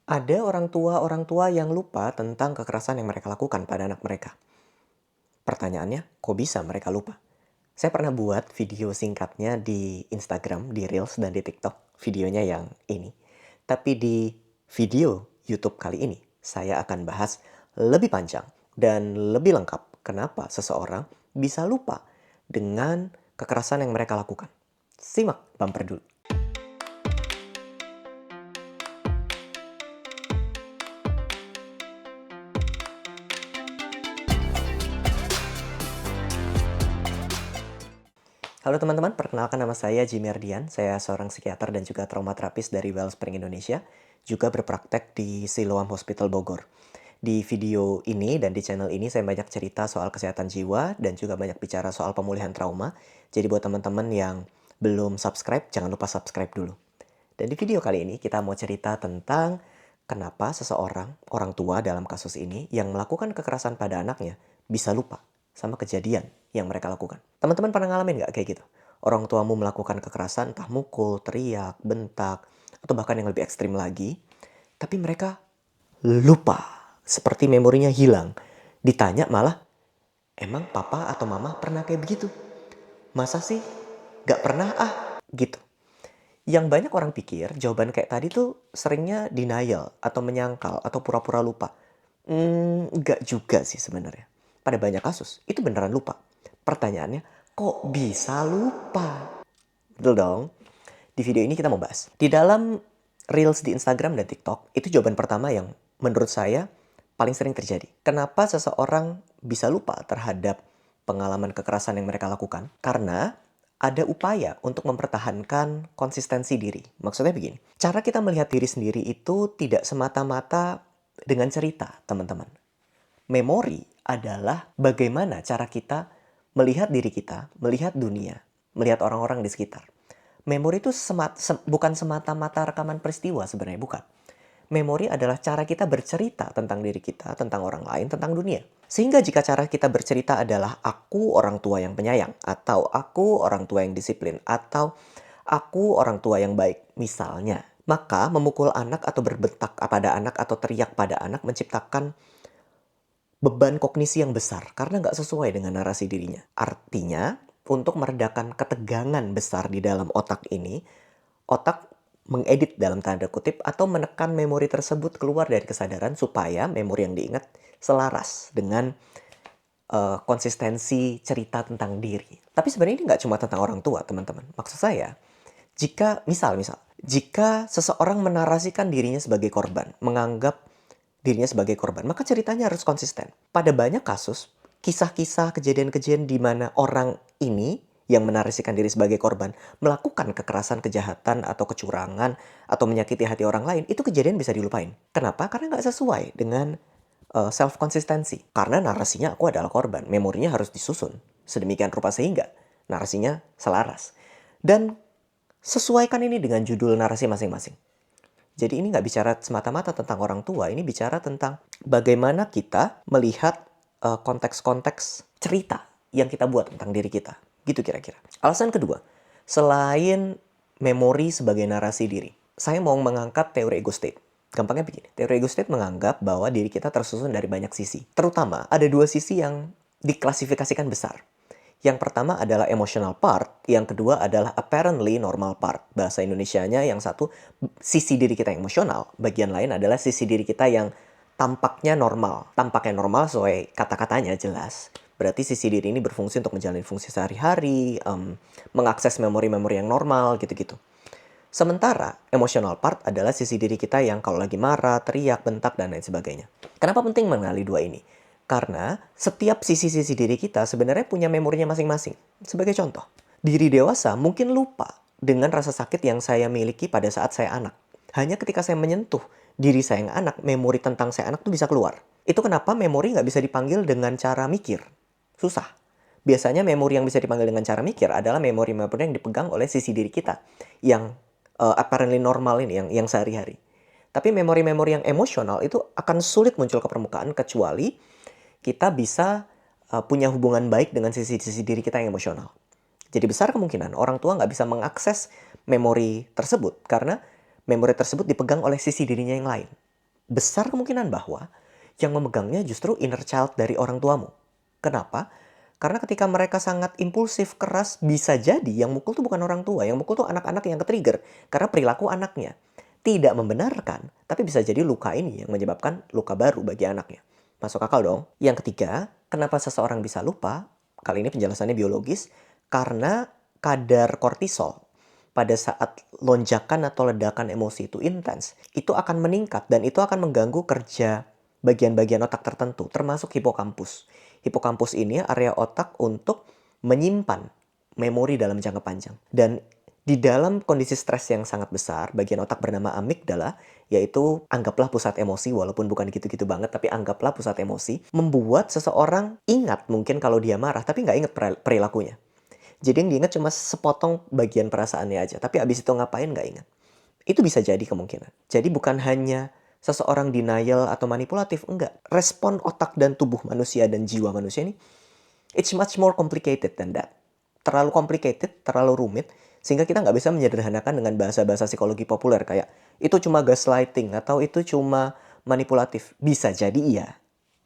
Ada orang tua yang lupa tentang kekerasan yang mereka lakukan pada anak mereka. Pertanyaannya, kok bisa mereka lupa? Saya pernah buat video singkatnya di Instagram, di Reels, dan di TikTok. Videonya yang ini. Tapi di video YouTube kali ini, saya akan bahas lebih panjang dan lebih lengkap kenapa seseorang bisa lupa dengan kekerasan yang mereka lakukan. Simak bumper dulu. Halo teman-teman, perkenalkan nama saya Jimmy Ardian. Saya seorang psikiater dan juga traumaterapis dari Wellspring Indonesia, juga berpraktek di Siloam Hospital Bogor. Di video ini dan di channel ini saya banyak cerita soal kesehatan jiwa dan juga banyak bicara soal pemulihan trauma. Jadi buat teman-teman yang belum subscribe, jangan lupa subscribe dulu. Dan di video kali ini kita mau cerita tentang kenapa seseorang, orang tua dalam kasus ini, yang melakukan kekerasan pada anaknya bisa lupa sama kejadian yang mereka lakukan. Teman-teman pernah ngalamin nggak kayak gitu? Orang tuamu melakukan kekerasan, entah mukul, teriak, bentak, atau bahkan yang lebih ekstrim lagi, tapi mereka lupa, seperti memorinya hilang. Ditanya malah, emang papa atau mama pernah kayak begitu? Masa sih? Gak pernah gitu. Yang banyak orang pikir, jawaban kayak tadi tuh seringnya denial, atau menyangkal, atau pura-pura lupa. Nggak juga sih sebenarnya. Pada banyak kasus, itu beneran lupa. Pertanyaannya, kok bisa lupa? Betul dong? Di video ini kita mau bahas. Di dalam Reels di Instagram dan TikTok, itu jawaban pertama yang menurut saya paling sering terjadi. Kenapa seseorang bisa lupa terhadap pengalaman kekerasan yang mereka lakukan? Karena ada upaya untuk mempertahankan konsistensi diri. Maksudnya begini, cara kita melihat diri sendiri itu tidak semata-mata dengan cerita, teman-teman. Memori adalah bagaimana cara kita melihat diri kita, melihat dunia, melihat orang-orang di sekitar. Memori itu bukan semata-mata rekaman peristiwa sebenarnya, bukan. Memori adalah cara kita bercerita tentang diri kita, tentang orang lain, tentang dunia. Sehingga jika cara kita bercerita adalah aku orang tua yang penyayang, atau aku orang tua yang disiplin, atau aku orang tua yang baik, misalnya, maka memukul anak atau berbentak pada anak atau teriak pada anak menciptakan beban kognisi yang besar karena nggak sesuai dengan narasi dirinya. Artinya, untuk meredakan ketegangan besar di dalam otak ini, otak mengedit dalam tanda kutip atau menekan memori tersebut keluar dari kesadaran supaya memori yang diingat selaras dengan konsistensi cerita tentang diri. Tapi sebenarnya ini nggak cuma tentang orang tua, teman-teman. Maksud saya, misal, jika seseorang menarasikan dirinya sebagai korban, menganggap dirinya sebagai korban, maka ceritanya harus konsisten. Pada banyak kasus, kisah-kisah, kejadian-kejadian di mana orang ini yang menarasikan diri sebagai korban melakukan kekerasan, kejahatan, atau kecurangan, atau menyakiti hati orang lain, itu kejadian bisa dilupain. Kenapa? Karena nggak sesuai dengan self-konsistensi. Karena narasinya aku adalah korban, memorinya harus disusun sedemikian rupa sehingga narasinya selaras. Dan sesuaikan ini dengan judul narasi masing-masing. Jadi ini nggak bicara semata-mata tentang orang tua, ini bicara tentang bagaimana kita melihat konteks-konteks cerita yang kita buat tentang diri kita. Gitu kira-kira. Alasan kedua, selain memori sebagai narasi diri, saya mau mengangkat teori ego state. Gampangnya begini, teori ego state menganggap bahwa diri kita tersusun dari banyak sisi. Terutama ada dua sisi yang diklasifikasikan besar. Yang pertama adalah emotional part, yang kedua adalah apparently normal part. Bahasa Indonesianya yang satu, sisi diri kita yang emosional, bagian lain adalah sisi diri kita yang tampaknya normal. Tampaknya normal sesuai kata-katanya jelas. Berarti sisi diri ini berfungsi untuk menjalani fungsi sehari-hari, mengakses memori-memori yang normal, gitu-gitu. Sementara emotional part adalah sisi diri kita yang kalau lagi marah, teriak, bentak, dan lain sebagainya. Kenapa penting mengenali dua ini? Karena setiap sisi-sisi diri kita sebenarnya punya memorinya masing-masing. Sebagai contoh, diri dewasa mungkin lupa dengan rasa sakit yang saya miliki pada saat saya anak. Hanya ketika saya menyentuh diri saya yang anak, memori tentang saya anak tuh bisa keluar. Itu kenapa memori nggak bisa dipanggil dengan cara mikir. Susah. Biasanya memori yang bisa dipanggil dengan cara mikir adalah memori-memori yang dipegang oleh sisi diri kita. Yang apparently normal ini, yang sehari-hari. Tapi memori-memori yang emosional itu akan sulit muncul ke permukaan kecuali kita bisa punya hubungan baik dengan sisi-sisi diri kita yang emosional. Jadi besar kemungkinan orang tua nggak bisa mengakses memori tersebut karena memori tersebut dipegang oleh sisi dirinya yang lain. besar kemungkinan bahwa yang memegangnya justru inner child dari orang tuamu. Kenapa? Karena ketika mereka sangat impulsif, keras, bisa jadi yang mukul tuh bukan orang tua, yang mukul tuh anak-anak yang ke-trigger karena perilaku anaknya. Tidak membenarkan, tapi bisa jadi luka ini yang menyebabkan luka baru bagi anaknya. Masuk akal dong. Yang ketiga, kenapa seseorang bisa lupa? Kali ini penjelasannya biologis, karena kadar kortisol pada saat lonjakan atau ledakan emosi itu intens, itu akan meningkat dan itu akan mengganggu kerja bagian-bagian otak tertentu, termasuk hipokampus. Hipokampus ini area otak untuk menyimpan memori dalam jangka panjang. Dan di dalam kondisi stres yang sangat besar, bagian otak bernama amigdala, yaitu anggaplah pusat emosi, walaupun bukan gitu-gitu banget, tapi anggaplah pusat emosi, membuat seseorang ingat mungkin kalau dia marah, tapi nggak ingat perilakunya. Jadi yang diingat cuma sepotong bagian perasaannya aja, tapi abis itu ngapain nggak ingat. Itu bisa jadi kemungkinan. Jadi bukan hanya seseorang denial atau manipulatif, enggak. Respon otak dan tubuh manusia dan jiwa manusia ini, it's much more complicated than that. Terlalu complicated, terlalu rumit, sehingga kita nggak bisa menyederhanakan dengan bahasa-bahasa psikologi populer kayak itu cuma gaslighting atau itu cuma manipulatif. Bisa jadi iya,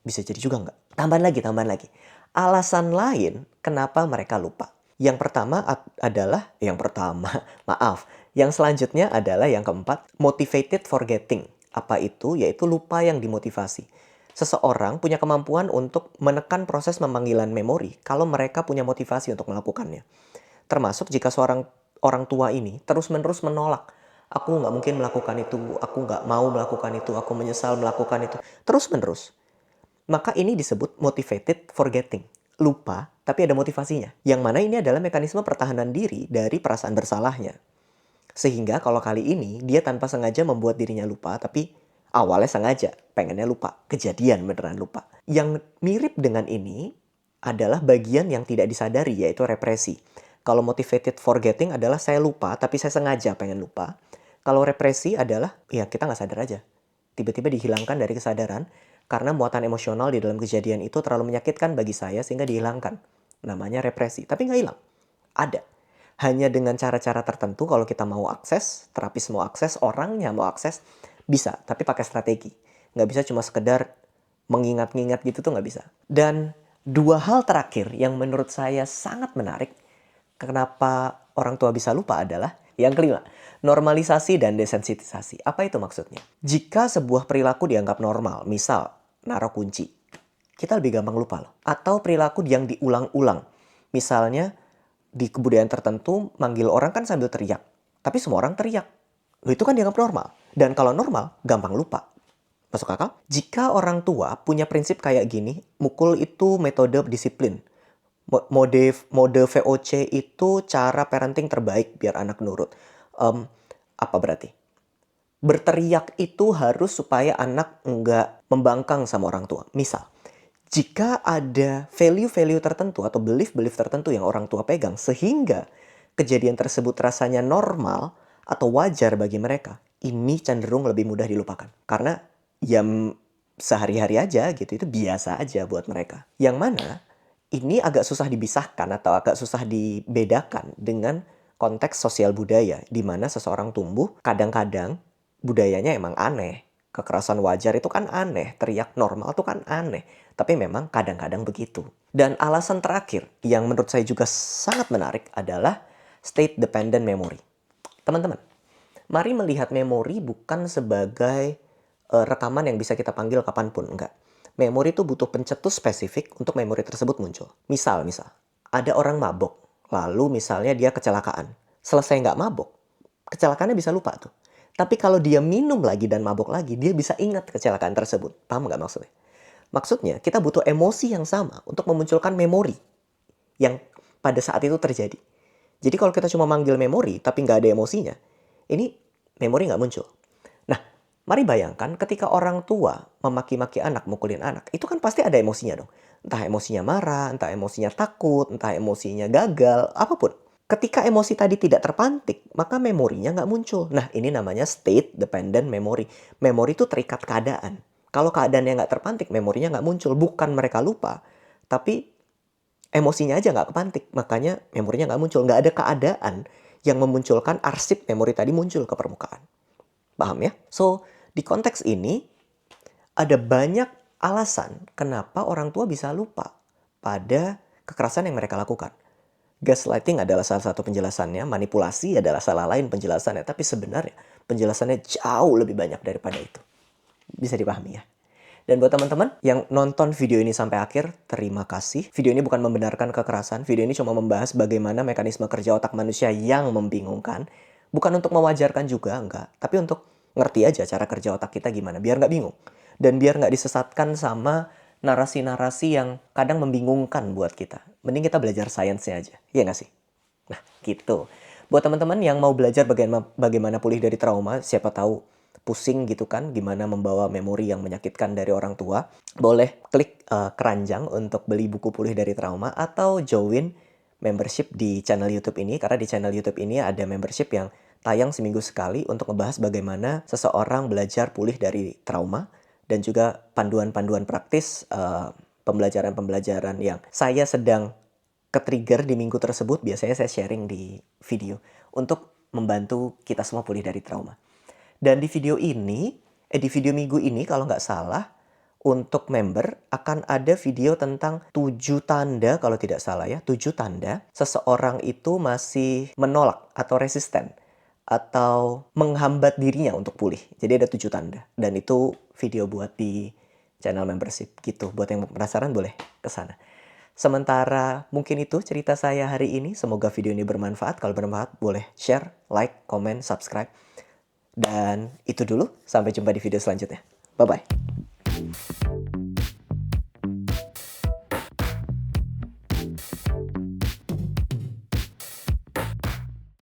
bisa jadi juga enggak. Tambahan lagi. Alasan lain kenapa mereka lupa. Yang selanjutnya adalah yang keempat, motivated forgetting. Apa itu? Yaitu lupa yang dimotivasi. Seseorang punya kemampuan untuk menekan proses pemanggilan memori kalau mereka punya motivasi untuk melakukannya. Termasuk jika seorang orang tua ini terus-menerus menolak. Aku nggak mungkin melakukan itu, aku nggak mau melakukan itu, aku menyesal melakukan itu. Terus-menerus. Maka ini disebut motivated forgetting. Lupa, tapi ada motivasinya. Yang mana ini adalah mekanisme pertahanan diri dari perasaan bersalahnya. Sehingga kalau kali ini dia tanpa sengaja membuat dirinya lupa, tapi awalnya sengaja, pengennya lupa. Kejadian beneran lupa. Yang mirip dengan ini adalah bagian yang tidak disadari, yaitu represi. Kalau motivated forgetting adalah saya lupa, tapi saya sengaja pengen lupa. Kalau represi adalah, ya kita nggak sadar aja. Tiba-tiba dihilangkan dari kesadaran, karena muatan emosional di dalam kejadian itu terlalu menyakitkan bagi saya sehingga dihilangkan. Namanya represi. Tapi nggak hilang. Ada. Hanya dengan cara-cara tertentu kalau kita mau akses, terapis mau akses, orangnya mau akses, bisa. Tapi pakai strategi. Nggak bisa cuma sekedar mengingat-ingat gitu tuh nggak bisa. Dan dua hal terakhir yang menurut saya sangat menarik, kenapa orang tua bisa lupa adalah yang kelima, normalisasi dan desensitisasi. Apa itu maksudnya? Jika sebuah perilaku dianggap normal, misal naruh kunci, kita lebih gampang lupa loh. Atau perilaku yang diulang-ulang. Misalnya di kebudayaan tertentu manggil orang kan sambil teriak. Tapi semua orang teriak. Loh, itu kan dianggap normal. Dan kalau normal, gampang lupa. Masuk akal? Jika orang tua punya prinsip kayak gini, mukul itu metode disiplin. Mode VOC itu cara parenting terbaik biar anak nurut. Apa berarti? Berteriak itu harus supaya anak nggak membangkang sama orang tua. Misal, jika ada value-value tertentu atau belief-belief tertentu yang orang tua pegang sehingga kejadian tersebut rasanya normal atau wajar bagi mereka, ini cenderung lebih mudah dilupakan. Karena ya sehari-hari aja gitu, itu biasa aja buat mereka. Yang mana ini agak susah dipisahkan atau agak susah dibedakan dengan konteks sosial budaya, di mana seseorang tumbuh, kadang-kadang budayanya emang aneh. Kekerasan wajar itu kan aneh, teriak normal itu kan aneh. Tapi memang kadang-kadang begitu. Dan alasan terakhir yang menurut saya juga sangat menarik adalah state dependent memory. Teman-teman, mari melihat memori bukan sebagai rekaman yang bisa kita panggil kapanpun, enggak. Memori itu butuh pencetus spesifik untuk memori tersebut muncul. Misal, ada orang mabok, lalu misalnya dia kecelakaan. Selesai nggak mabok, kecelakaannya bisa lupa tuh. Tapi kalau dia minum lagi dan mabok lagi, dia bisa ingat kecelakaan tersebut. Paham nggak maksudnya? Maksudnya, kita butuh emosi yang sama untuk memunculkan memori yang pada saat itu terjadi. Jadi kalau kita cuma manggil memori, tapi nggak ada emosinya, ini memori nggak muncul. Nah, mari bayangkan ketika orang tua memaki-maki anak, mukulin anak, itu kan pasti ada emosinya dong. Entah emosinya marah, entah emosinya takut, entah emosinya gagal, apapun. Ketika emosi tadi tidak terpantik, maka memorinya nggak muncul. Nah, ini namanya state dependent memory. Memori itu terikat keadaan. Kalau keadaannya nggak terpantik, memorinya nggak muncul. Bukan mereka lupa, tapi emosinya aja nggak kepantik. Makanya memorinya nggak muncul. Nggak ada keadaan yang memunculkan arsip memori tadi muncul ke permukaan. Paham ya? So, di konteks ini, ada banyak alasan kenapa orang tua bisa lupa pada kekerasan yang mereka lakukan. Gaslighting adalah salah satu penjelasannya, manipulasi adalah salah lain penjelasannya, tapi sebenarnya penjelasannya jauh lebih banyak daripada itu. Bisa dipahami ya? Dan buat teman-teman yang nonton video ini sampai akhir, terima kasih. Video ini bukan membenarkan kekerasan, video ini cuma membahas bagaimana mekanisme kerja otak manusia yang membingungkan. Bukan untuk mewajarkan juga, enggak. Tapi untuk ngerti aja cara kerja otak kita gimana, biar nggak bingung. Dan biar nggak disesatkan sama narasi-narasi yang kadang membingungkan buat kita. Mending kita belajar sainsnya aja, iya nggak sih? Nah, gitu. Buat teman-teman yang mau belajar bagaimana pulih dari trauma, siapa tahu pusing gitu kan, gimana membawa memori yang menyakitkan dari orang tua, boleh klik keranjang untuk beli buku pulih dari trauma atau join membership di channel YouTube ini, karena di channel YouTube ini ada membership yang tayang seminggu sekali untuk ngebahas bagaimana seseorang belajar pulih dari trauma dan juga panduan-panduan praktis pembelajaran-pembelajaran yang saya sedang ke-trigger di minggu tersebut, biasanya saya sharing di video untuk membantu kita semua pulih dari trauma. Dan di video ini, di video minggu ini kalau nggak salah, untuk member akan ada video tentang 7 tanda, kalau tidak salah ya, 7 tanda seseorang itu masih menolak atau resisten atau menghambat dirinya untuk pulih. Jadi ada 7 tanda. Dan itu video buat di channel membership gitu. Buat yang penasaran boleh ke sana. Sementara mungkin itu cerita saya hari ini. Semoga video ini bermanfaat. Kalau bermanfaat boleh share, like, comment, subscribe. Dan itu dulu. Sampai jumpa di video selanjutnya. Bye-bye.